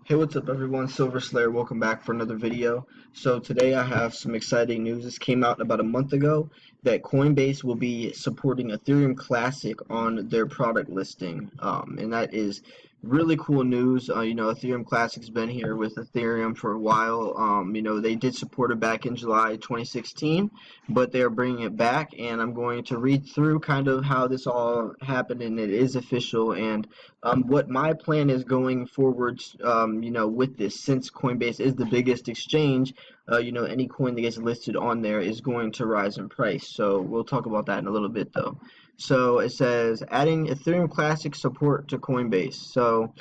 Hey, what's up everyone? Silver Slayer, welcome back for another video. So today I have some exciting news. This came out about a month ago that Coinbase will be supporting Ethereum Classic on their product listing. And that is really cool news. Ethereum Classic's been here with Ethereum for a while. They did support it back in July 2016, but they are bringing it back, and I'm going to read through kind of how this all happened, and it is official, and what my plan is going forward, with this, since Coinbase is the biggest exchange, any coin that gets listed on there is going to rise in price. So we'll talk about that in a little bit, though. So it says, adding Ethereum Classic support to Coinbase. So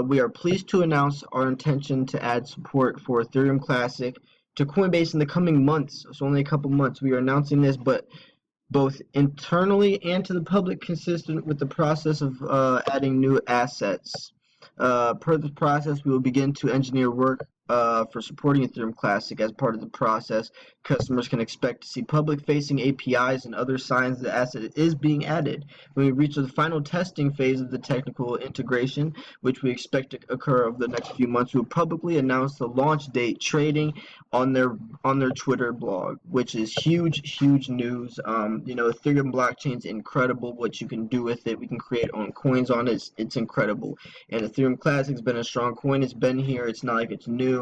we are pleased to announce our intention to add support for Ethereum Classic to Coinbase in the coming months. So only a couple months. We are announcing this, but both internally and to the public, consistent with the process of adding new assets. Per the process, we will begin to engineer work for supporting Ethereum Classic. As part of the process, customers can expect to see public-facing APIs and other signs the asset is being added. When we reach the final testing phase of the technical integration, which we expect to occur over the next few months, we will publicly announce the launch date, trading on their Twitter blog, which is huge news. Ethereum blockchain's incredible. What you can do with it, we can create our own coins on it. It's incredible. And Ethereum Classic's been a strong coin. It's been here. It's not like it's new.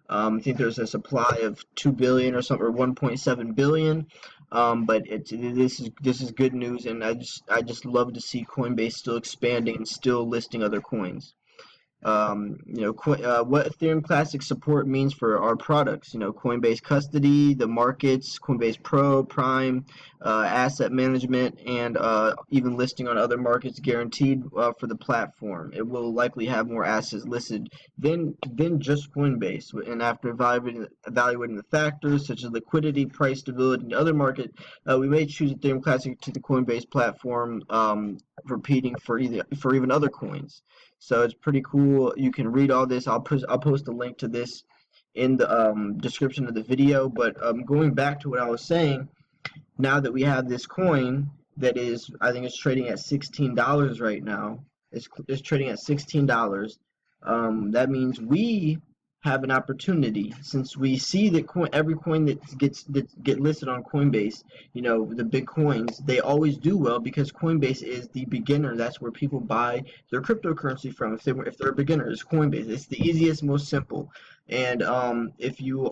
I think there's a supply of 2 billion or something, or 1.7 billion. But this is good news, and I just love to see Coinbase still expanding and still listing other coins. What Ethereum Classic support means for our products. Coinbase Custody, the markets, Coinbase Pro, Prime, asset management, and even listing on other markets guaranteed for the platform. It will likely have more assets listed than just Coinbase. And after evaluating the factors such as liquidity, price stability, and other market, we may choose Ethereum Classic to the Coinbase platform, repeating for even other coins. So it's pretty cool. You can read all this. I'll post a link to this in the description of the video. But going back to what I was saying, now that we have this coin that is, I think it's trading at $16 right now. It's trading at $16. That means we have an opportunity, since we see that every coin that get listed on Coinbase, the big coins, they always do well because Coinbase is the beginner. That's where people buy their cryptocurrency from. If they're a beginner, it's Coinbase. It's the easiest, most simple. And if you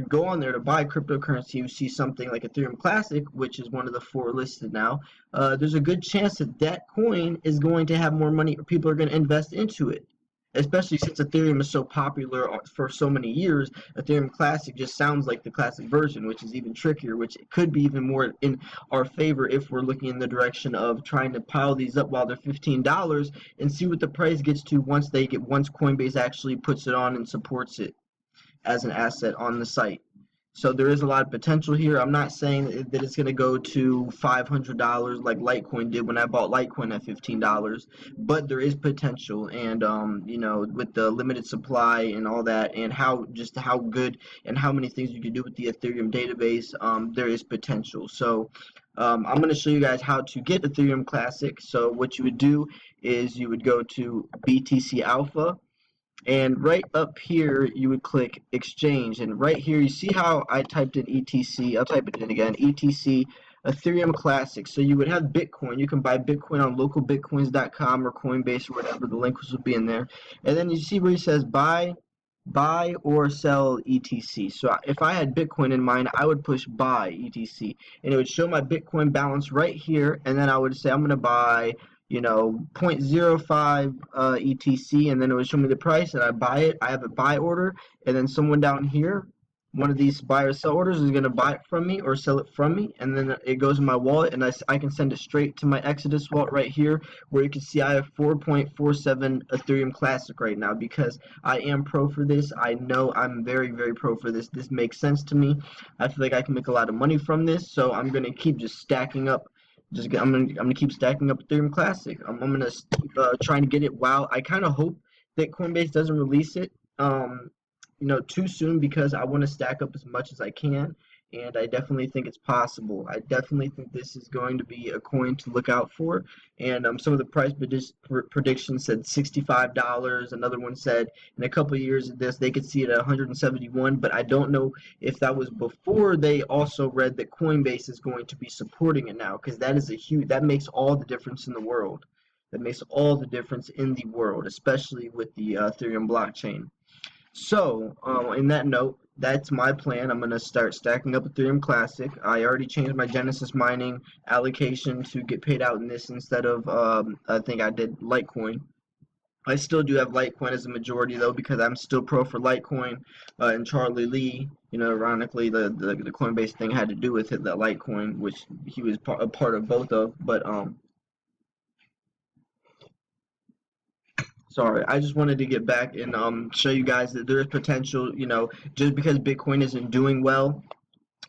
go on there to buy cryptocurrency, you see something like Ethereum Classic, which is one of the 4 listed now. There's a good chance that that coin is going to have more money, or people are going to invest into it. Especially since Ethereum is so popular for so many years, Ethereum Classic just sounds like the classic version, which is even trickier, which could be even more in our favor if we're looking in the direction of trying to pile these up while they're $15 and see what the price gets to once Coinbase actually puts it on and supports it as an asset on the site. So there is a lot of potential here. I'm not saying that it's going to go to $500 like Litecoin did when I bought Litecoin at $15, but there is potential. And with the limited supply and all that, and how good and how many things you can do with the Ethereum database, there is potential. So I'm going to show you guys how to get Ethereum Classic. So what you would do is you would go to BTC Alpha. And right up here, you would click exchange. And right here, you see how I typed in ETC. I'll type it in again, ETC Ethereum Classic. So you would have Bitcoin. You can buy Bitcoin on localbitcoins.com or Coinbase or whatever. The links will be in there. And then you see where it says buy or sell ETC. So if I had Bitcoin in mind, I would push buy ETC. And it would show my Bitcoin balance right here. And then I would say I'm going to buy 0.05 ETC, and then it would show me the price, and I buy it. I have a buy order, and then someone down here, one of these buy or sell orders, is going to buy it from me or sell it from me, and then it goes in my wallet, and I can send it straight to my Exodus wallet right here, where you can see I have 4.47 Ethereum Classic right now, because I am pro for this. I know I'm very pro for this. This makes sense to me. I feel like I can make a lot of money from this, so I'm going to keep just stacking up. I'm gonna keep stacking up Ethereum Classic. I'm gonna keep trying to get it. Wow, I kind of hope that Coinbase doesn't release it, too soon, because I want to stack up as much as I can. and I definitely think it's possible. I definitely think this is going to be a coin to look out for. And some of the price predictions said $65. Another one said in a couple of years of this they could see it at 171. But I don't know if that was before they also read that Coinbase is going to be supporting it now, because that is a huge, that makes all the difference in the world. That makes all the difference in the world, especially with the Ethereum blockchain. So, in that note, that's my plan. I'm gonna start stacking up Ethereum Classic. I already changed my Genesis mining allocation to get paid out in this instead of I think I did Litecoin. I still do have Litecoin as a majority though, because I'm still pro for Litecoin. And Charlie Lee, ironically, the Coinbase thing had to do with it, that Litecoin, which he was a part of both of. But sorry, I just wanted to get back and show you guys that there is potential. Just because Bitcoin isn't doing well,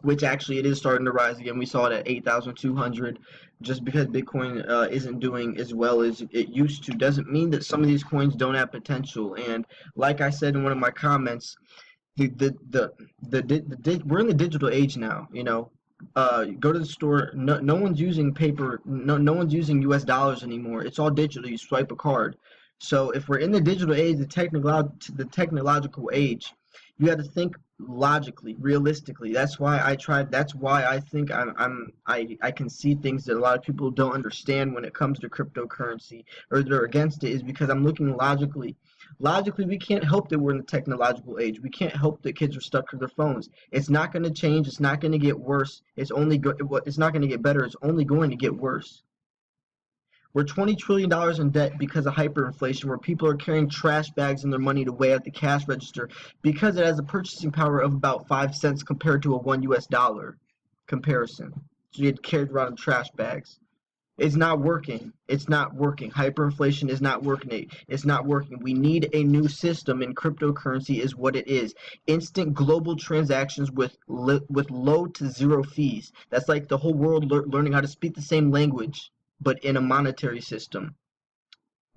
which actually it is starting to rise again. We saw it at 8,200. Just because Bitcoin isn't doing as well as it used to doesn't mean that some of these coins don't have potential. And like I said in one of my comments, we're in the digital age now. Go to the store. No one's using paper. No one's using U.S. dollars anymore. It's all digital. You swipe a card. So if we're in the digital age, the technological age, you got to think logically, realistically. That's why I tried. That's why I think I can see things that a lot of people don't understand when it comes to cryptocurrency, or they're against it, is because I'm looking logically. Logically, we can't help that we're in the technological age. We can't help that kids are stuck to their phones. It's not going to change. It's not going to get worse. It's not going to get better. It's only going to get worse. We're $20 trillion in debt because of hyperinflation, where people are carrying trash bags in their money to weigh at the cash register because it has a purchasing power of about 5 cents compared to a $1 comparison. So you had carried around in trash bags. It's not working. It's not working. Hyperinflation is not working. It's not working. We need a new system, and cryptocurrency is what it is. Instant global transactions with low to zero fees. That's like the whole world learning how to speak the same language, but in a monetary system.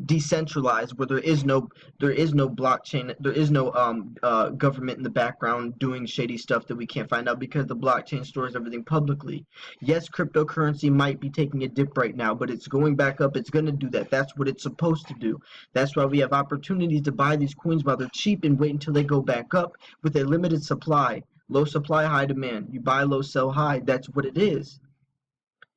Decentralized, where there is no blockchain, there is no government in the background doing shady stuff that we can't find out, because the blockchain stores everything publicly. Yes, cryptocurrency might be taking a dip right now, but it's going back up. It's going to do that. That's what it's supposed to do. That's why we have opportunities to buy these coins while they're cheap and wait until they go back up with a limited supply. Low supply, high demand. You buy low, sell high. That's what it is.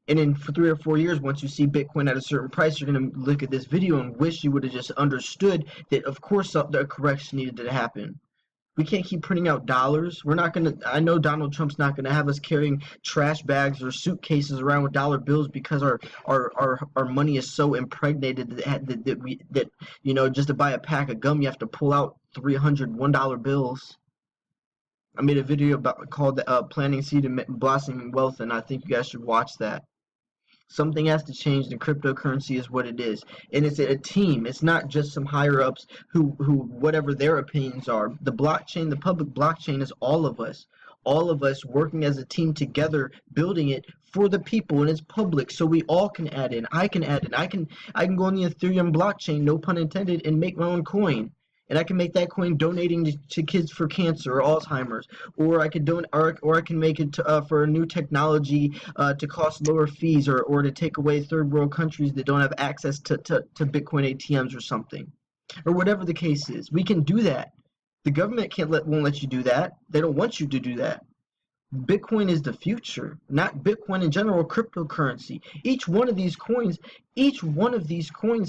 And in for 3 or 4 years, once you see Bitcoin at a certain price, you're going to look at this video and wish you would have just understood that, of course, the correction needed to happen. We can't keep printing out dollars. We're not going to, I know Donald Trump's not going to have us carrying trash bags or suitcases around with dollar bills, because our money is so impregnated that just to buy a pack of gum, you have to pull out 300 $1 bills. I made a video called Planting Seed and Blossoming Wealth, and I think you guys should watch that. Something has to change, and cryptocurrency is what it is. And it's a team. It's not just some higher ups who whatever their opinions are. The blockchain, the public blockchain, is all of us. All of us working as a team together, building it for the people, and it's public, so we all can add in. I can add in. I can go on the Ethereum blockchain, no pun intended, and make my own coin. And I can make that coin donating to kids for cancer or Alzheimer's, or I could or I can make it for a new technology to cost lower fees, or to take away third world countries that don't have access to Bitcoin ATMs or something, or whatever the case is. We can do that. The government won't let you do that. They don't want you to do that. Bitcoin is the future, not Bitcoin in general, cryptocurrency. Each one of these coins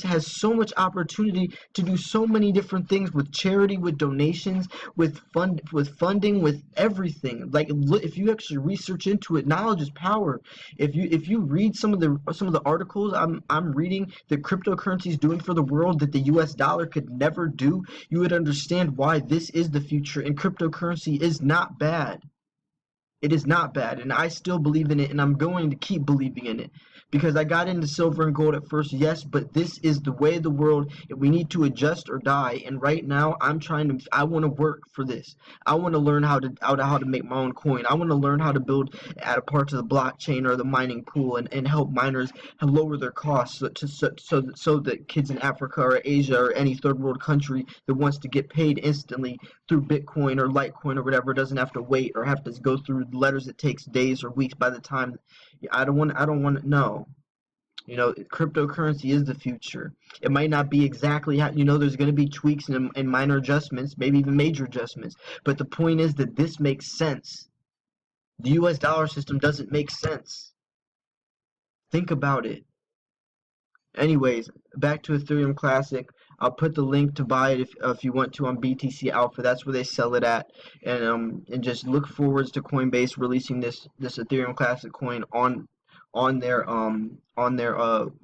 has so much opportunity to do so many different things, with charity, with donations, with funding, with everything. Like, if you actually research into it, knowledge is power. If you read some of the articles I'm reading that cryptocurrency is doing for the world that the US dollar could never do, you would understand why this is the future, and cryptocurrency is not bad. It is not bad, and I still believe in it, and I'm going to keep believing in it, because I got into silver and gold at first, yes, but this is the way of the world. We need to adjust or die. And right now, I want to work for this. I want to learn how to make my own coin. I want to learn how to build at a part of the blockchain or the mining pool, and help miners lower their costs, so that kids in Africa or Asia or any third world country that wants to get paid instantly through Bitcoin or Litecoin or whatever doesn't have to wait or have to go through letters that takes days or weeks by the time. I don't want to know. Cryptocurrency is the future. It might not be exactly how, there's going to be tweaks and minor adjustments, maybe even major adjustments. But the point is that this makes sense. The US dollar system doesn't make sense. Think about it. Anyways, back to Ethereum Classic. I'll put the link to buy it if you want to on BTC Alpha. That's where they sell it at, and just look forwards to Coinbase releasing this Ethereum Classic coin on their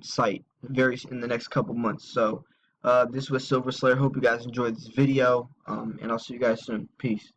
site very in the next couple months. So this was Silver Slayer. Hope you guys enjoyed this video, and I'll see you guys soon. Peace.